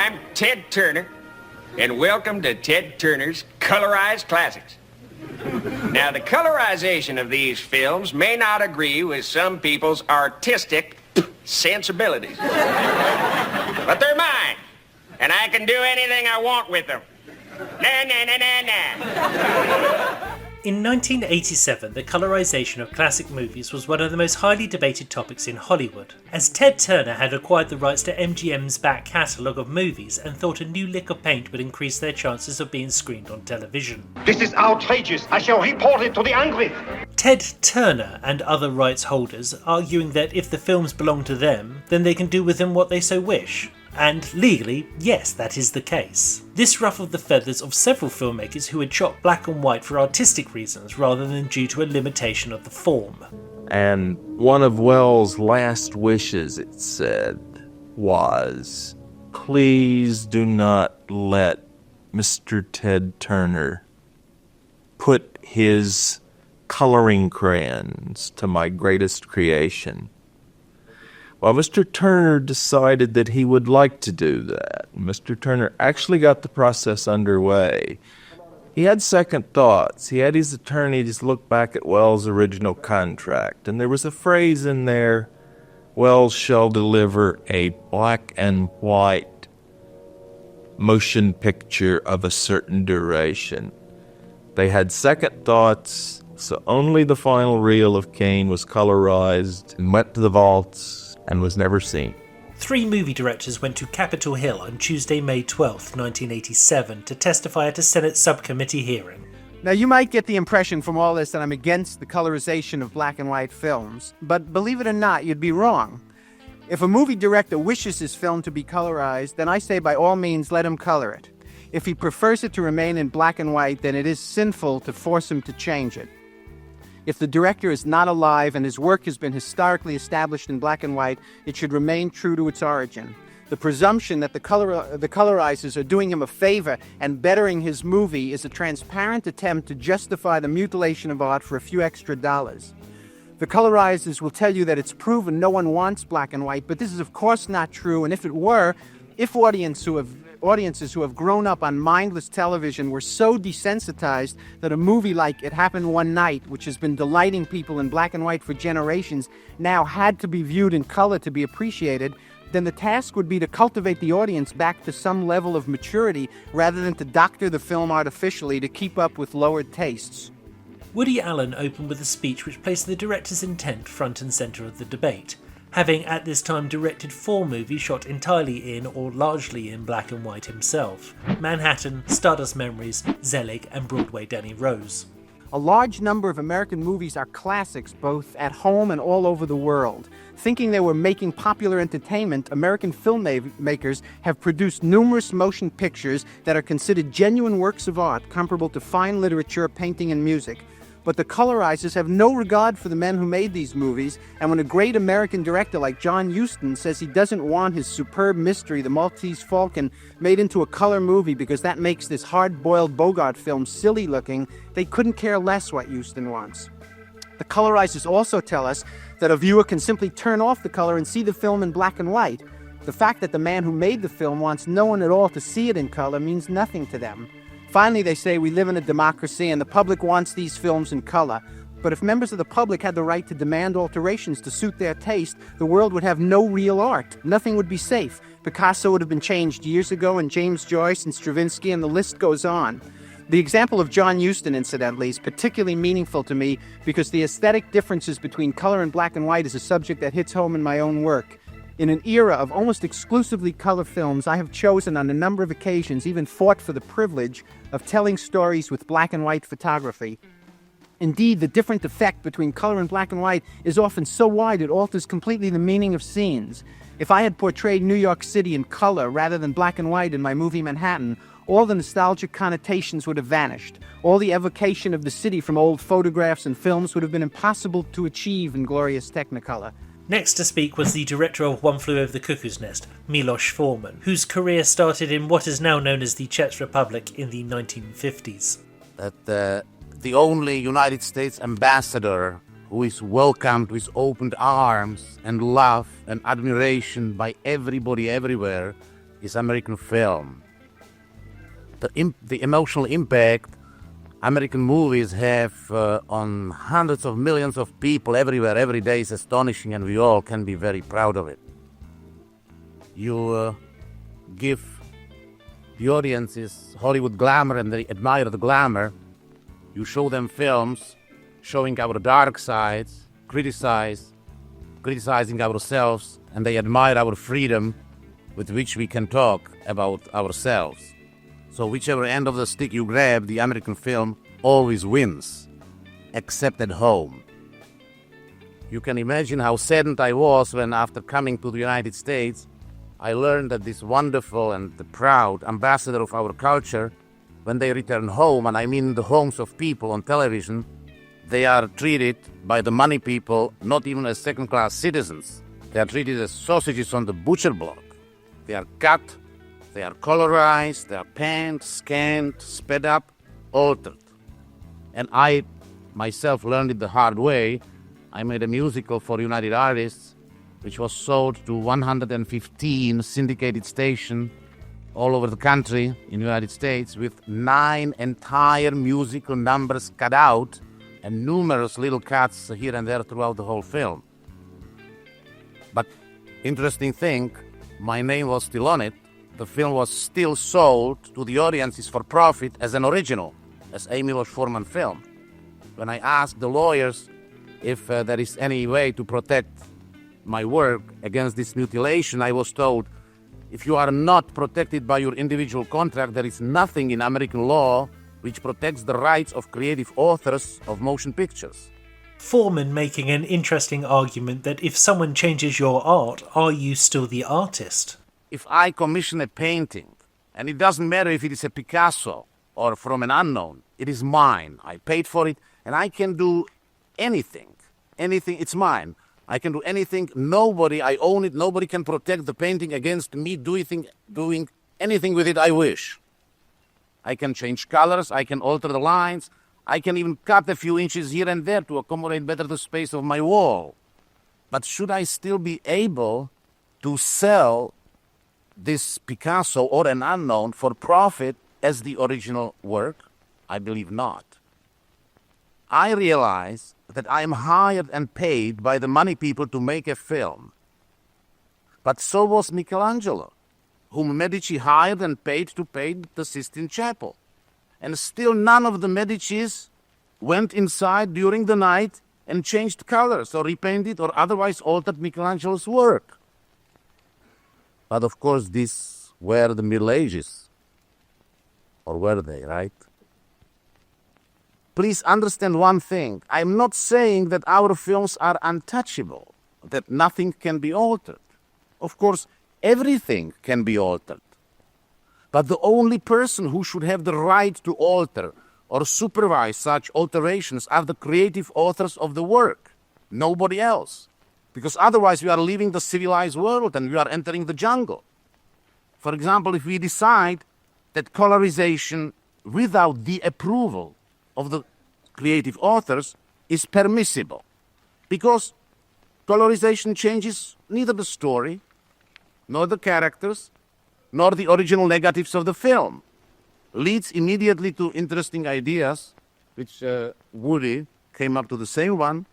I'm Ted Turner, and welcome to Ted Turner's Colorized Classics. Now, the colorization of these films may not agree with some people's artistic sensibilities, but they're mine, and I can do anything I want with them. Na na na na na. In 1987, the colorization of classic movies was one of the most highly debated topics in Hollywood, as Ted Turner had acquired the rights to MGM's back catalogue of movies and thought a new lick of paint would increase their chances of being screened on television. This is outrageous. I shall report it to the Angry. Ted Turner and other rights holders arguing that if the films belong to them, then they can do with them what they so wish. And legally, yes, that is the case. This ruffled the feathers of several filmmakers who had shot black and white for artistic reasons rather than due to a limitation of the form. And one of Wells' last wishes, it said, was, please do not let Mr. Ted Turner put his coloring crayons to my greatest creation. Well, Mr. Turner decided that he would like to do that. Mr. Turner actually got the process underway. He had second thoughts. He had his attorneys look back at Wells' original contract, and there was a phrase in there, Wells shall deliver a black and white motion picture of a certain duration. They had second thoughts, so only the final reel of Cain was colorized and went to the vaults and was never seen. 3 movie directors went to Capitol Hill on Tuesday, May 12, 1987 to testify at a Senate subcommittee hearing. Now, you might get the impression from all this that I'm against the colorization of black and white films, but believe it or not, you'd be wrong. If a movie director wishes his film to be colorized, then I say by all means let him color it. If he prefers it to remain in black and white, then it is sinful to force him to change it. If the director is not alive and his work has been historically established in black and white, it should remain true to its origin. The presumption that the colorizers are doing him a favor and bettering his movie is a transparent attempt to justify the mutilation of art for a few extra dollars. The colorizers will tell you that it's proven no one wants black and white, but this is of course not true, and if it were, if audiences who have grown up on mindless television were so desensitized that a movie like It Happened One Night, which has been delighting people in black and white for generations, now had to be viewed in color to be appreciated, then the task would be to cultivate the audience back to some level of maturity rather than to doctor the film artificially to keep up with lowered tastes. Woody Allen opened with a speech which placed the director's intent front and centre of the debate, having at this time directed 4 movies shot entirely in or largely in black and white himself: Manhattan, Stardust Memories, Zelig and Broadway Danny Rose. A large number of American movies are classics both at home and all over the world. Thinking they were making popular entertainment, American filmmakers have produced numerous motion pictures that are considered genuine works of art comparable to fine literature, painting and music. But the colorizers have no regard for the men who made these movies, and when a great American director like John Huston says he doesn't want his superb mystery, The Maltese Falcon, made into a color movie because that makes this hard-boiled Bogart film silly-looking, they couldn't care less what Huston wants. The colorizers also tell us that a viewer can simply turn off the color and see the film in black and white. The fact that the man who made the film wants no one at all to see it in color means nothing to them. Finally, they say we live in a democracy and the public wants these films in color. But if members of the public had the right to demand alterations to suit their taste, the world would have no real art. Nothing would be safe. Picasso would have been changed years ago, and James Joyce and Stravinsky, and the list goes on. The example of John Huston, incidentally, is particularly meaningful to me because the aesthetic differences between color and black and white is a subject that hits home in my own work. In an era of almost exclusively color films, I have chosen on a number of occasions, even fought for the privilege of telling stories with black and white photography. Indeed, the different effect between color and black and white is often so wide it alters completely the meaning of scenes. If I had portrayed New York City in color rather than black and white in my movie Manhattan, all the nostalgic connotations would have vanished. All the evocation of the city from old photographs and films would have been impossible to achieve in glorious Technicolor. Next to speak was the director of One Flew Over the Cuckoo's Nest, Milos Forman, whose career started in what is now known as the Czech Republic in the 1950s. That the only United States ambassador who is welcomed with open arms and love and admiration by everybody everywhere is American film. The emotional impact American movies have on hundreds of millions of people everywhere, every day is astonishing, and we all can be very proud of it. You give the audiences Hollywood glamour and they admire the glamour. You show them films showing our dark sides, criticizing ourselves, and they admire our freedom with which we can talk about ourselves. So whichever end of the stick you grab, the American film always wins, except at home. You can imagine how saddened I was when, after coming to the United States, I learned that this wonderful and proud ambassador of our culture, when they return home, and I mean the homes of people on television, they are treated by the money people not even as second-class citizens. They are treated as sausages on the butcher block. They are cut, they are colorized, they are panned, scanned, sped up, altered. And I myself learned it the hard way. I made a musical for United Artists, which was sold to 115 syndicated stations all over the country in the United States, with 9 entire musical numbers cut out and numerous little cuts here and there throughout the whole film. But interesting thing, my name was still on it. The film was still sold to the audiences for profit as an original, as a Milos Forman film. When I asked the lawyers if there is any way to protect my work against this mutilation, I was told, if you are not protected by your individual contract, there is nothing in American law which protects the rights of creative authors of motion pictures. Forman making an interesting argument that if someone changes your art, are you still the artist? If I commission a painting, and it doesn't matter if it is a Picasso or from an unknown, it is mine. I paid for it, and I can do anything. Anything, it's mine. I can do anything. I own it. Nobody can protect the painting against me doing anything with it I wish. I can change colors. I can alter the lines. I can even cut a few inches here and there to accommodate better the space of my wall. But should I still be able to sell this Picasso or an unknown for profit as the original work? I believe not. I realize that I am hired and paid by the money people to make a film. But so was Michelangelo, whom Medici hired and paid to paint the Sistine Chapel. And still none of the Medicis went inside during the night and changed colors or repainted or otherwise altered Michelangelo's work. But of course, these were the Middle Ages. Or were they, right? Please understand one thing. I'm not saying that our films are untouchable, that nothing can be altered. Of course, everything can be altered. But the only person who should have the right to alter or supervise such alterations are the creative authors of the work, nobody else. Because otherwise we are leaving the civilized world and we are entering the jungle. For example, if we decide that colorization without the approval of the creative authors is permissible, because colorization changes neither the story, nor the characters, nor the original negatives of the film, leads immediately to interesting ideas, which Woody came up to the same one.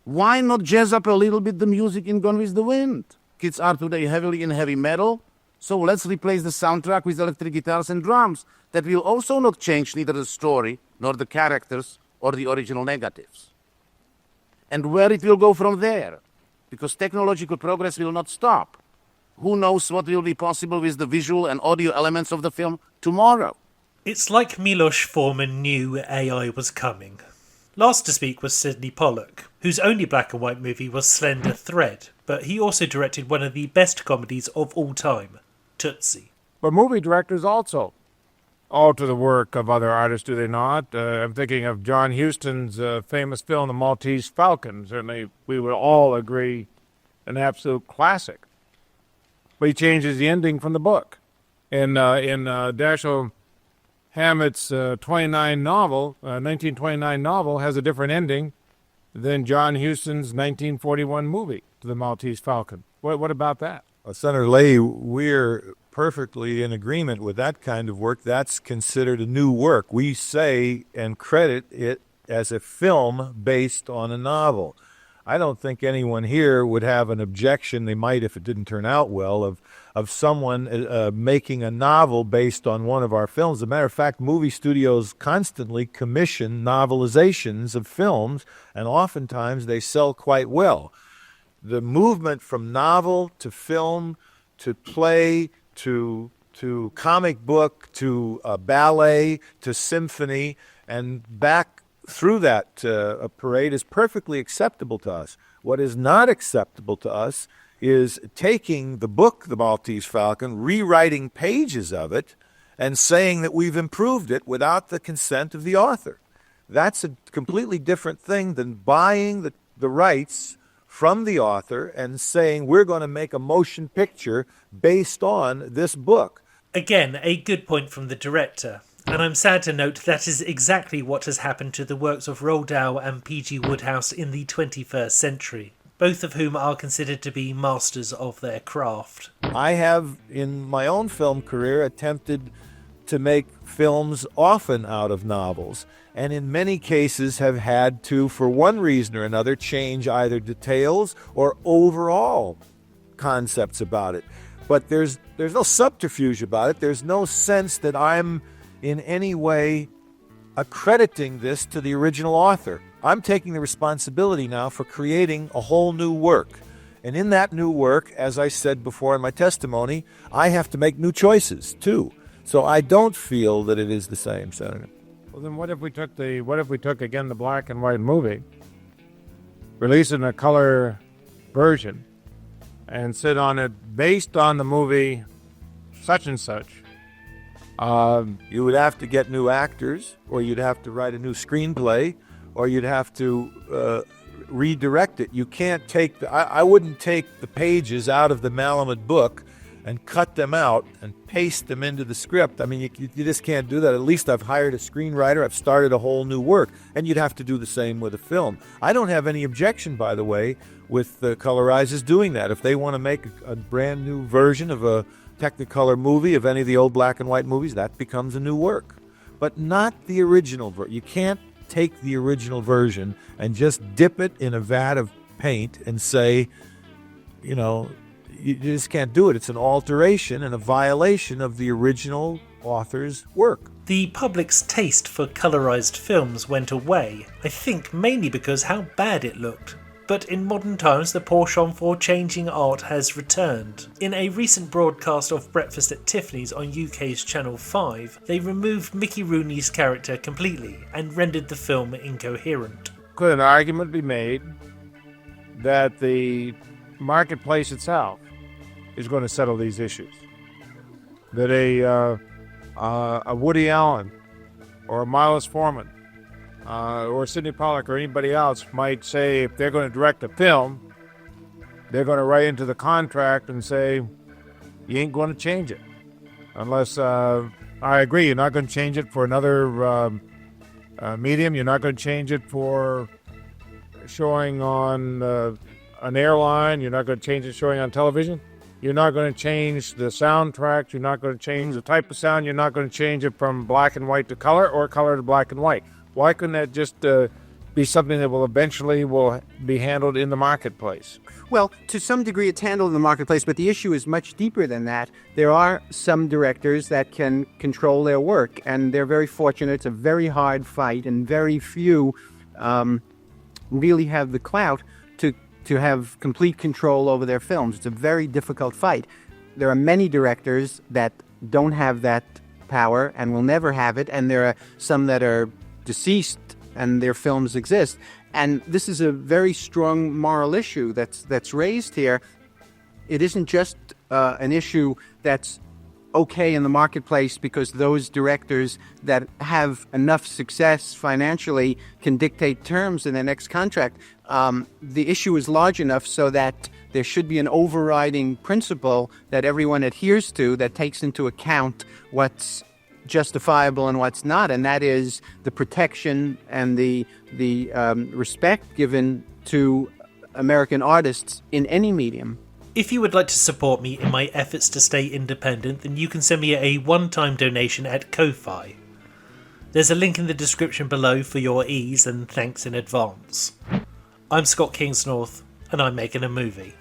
Why not jazz up a little bit the music in Gone with the Wind? Kids are today heavily in heavy metal, so let's replace the soundtrack with electric guitars and drums. That will also not change neither the story, nor the characters, or the original negatives. And where it will go from there? Because technological progress will not stop. Who knows what will be possible with the visual and audio elements of the film tomorrow? It's like Milos Forman knew AI was coming. Last to speak was Sidney Pollack, whose only black and white movie was Slender Thread, but he also directed one of the best comedies of all time, Tootsie. But movie directors also alter the work of other artists, do they not? I'm thinking of John Huston's famous film, The Maltese Falcon. Certainly, we would all agree, an absolute classic. But he changes the ending from the book. In Dashiell Hammett's 1929 novel has a different ending than John Huston's 1941 movie, The Maltese Falcon. What about that? Senator Leahy, we're perfectly in agreement with that kind of work. That's considered a new work. We say and credit it as a film based on a novel. I don't think anyone here would have an objection, they might if it didn't turn out well, of someone making a novel based on one of our films. As a matter of fact, movie studios constantly commission novelizations of films, and oftentimes they sell quite well. The movement from novel to film to play to comic book to ballet to symphony and back through that parade is perfectly acceptable to us. What is not acceptable to us is taking the book, The Maltese Falcon, rewriting pages of it, and saying that we've improved it without the consent of the author. That's a completely different thing than buying the rights from the author and saying we're going to make a motion picture based on this book. Again, a good point from the director. And I'm sad to note that is exactly what has happened to the works of Roald Dahl and P.G. Wodehouse in the 21st century, both of whom are considered to be masters of their craft. I have, in my own film career, attempted to make films often out of novels, and in many cases have had to, for one reason or another, change either details or overall concepts about it. But there's no subterfuge about it. There's no sense that I'm in any way accrediting this to the original author. I'm taking the responsibility now for creating a whole new work. And in that new work, as I said before in my testimony, I have to make new choices too. So I don't feel that it is the same, Senator. Well, then what if we took again the black and white movie, release it in a color version, and sit on it based on the movie such and such? You would have to get new actors, or you'd have to write a new screenplay, or you'd have to redirect it. You can't take I wouldn't take the pages out of the Malamud book and cut them out and paste them into the script. I mean, you just can't do that. At least I've hired a screenwriter. I've started a whole new work. And you'd have to do the same with a film. I don't have any objection, by the way, with the colorizers doing that. If they want to make a brand new version of a Technicolor movie of any of the old black and white movies, that becomes a new work. But not the original version. You can't take the original version and just dip it in a vat of paint and say, you just can't do it. It's an alteration and a violation of the original author's work. The public's taste for colorized films went away, I think mainly because how bad it looked. But in modern times, the penchant for changing art has returned. In a recent broadcast of Breakfast at Tiffany's on UK's Channel 5, they removed Mickey Rooney's character completely and rendered the film incoherent. Could an argument be made that the marketplace itself is going to settle these issues? That a Woody Allen or a Milos Forman or Sidney Pollack or anybody else might say if they're going to direct a film, they're going to write into the contract and say, you ain't going to change it. Unless, I agree, you're not going to change it for another medium. You're not going to change it for showing on an airline. You're not going to change it showing on television. You're not going to change the soundtrack. You're not going to change the type of sound. You're not going to change it from black and white to color or color to black and white. Why couldn't that just be something that will eventually be handled in the marketplace? Well, to some degree it's handled in the marketplace, but the issue is much deeper than that. There are some directors that can control their work, and they're very fortunate. It's a very hard fight, and very few really have the clout to have complete control over their films. It's a very difficult fight. There are many directors that don't have that power and will never have it, and there are some that are deceased and their films exist. And this is a very strong moral issue that's raised here. It isn't just an issue that's okay in the marketplace because those directors that have enough success financially can dictate terms in their next contract. The issue is large enough so that there should be an overriding principle that everyone adheres to that takes into account what's justifiable and what's not, and that is the protection and the respect given to American artists in any medium. If you would like to support me in my efforts to stay independent, then you can send me a one-time donation at Ko-Fi. There's a link in the description below for your ease, and thanks in advance. I'm Scott Kingsnorth, and I'm making a movie.